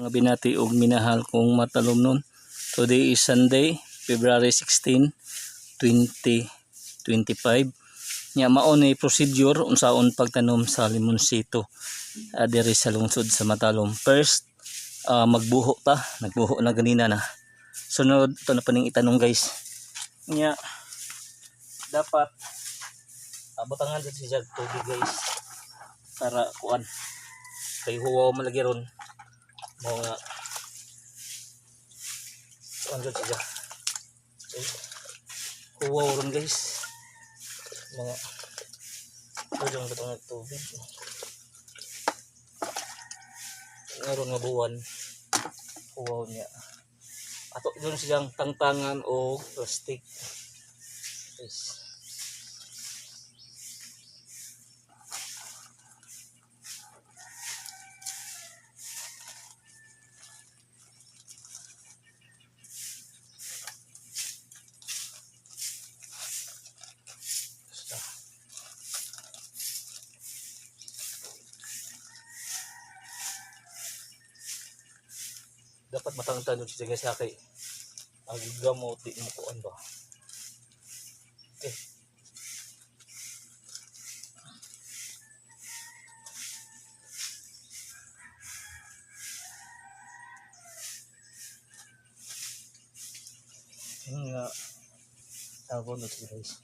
Mga binati og minahal kong matalumnon. Today is Sunday, February 16, 2025. Nya mao ni procedure unsaon pagtanom sa limonsito diri sa lungsod sa Matalom. First, magbuho ta, nagbuho na ganina na. Sunod ito na paning itanong guys. Nya dapat butangan dito siya tubig guys para kuan kay huwaw malagi ron mga kuan dito siya huwaw ron guys mga tulong ito ng tubig ngayon nga buwan huwaw niya ato doon siyang tangtangan o plastic guys. Dapat matangtan doon siya guys kay ang gamot di mo kuan ba. Okay. Yung nga tawon doon siya guys.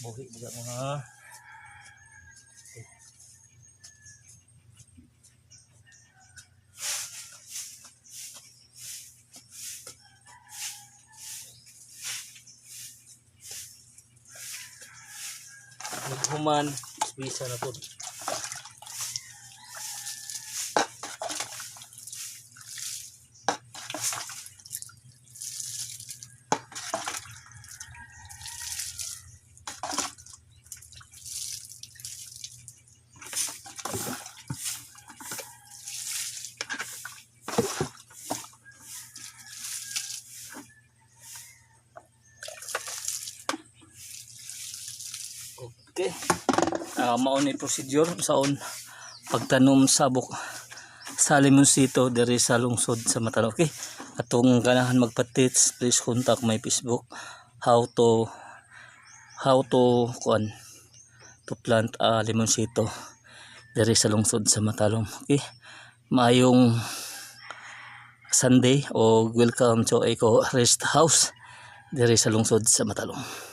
Buhi juga mga naghuman bisa na po. Okay. Mao ni procedure saon pagtanom sabok sa limonsito diri sa lungsod sa Matalom. Okay. Atong ganahan magpatits, please contact my Facebook how to plant limonsito diri sa lungsod sa Matalom. Okay. Maayong Sunday o welcome to Eco Rest House diri sa lungsod sa Matalom.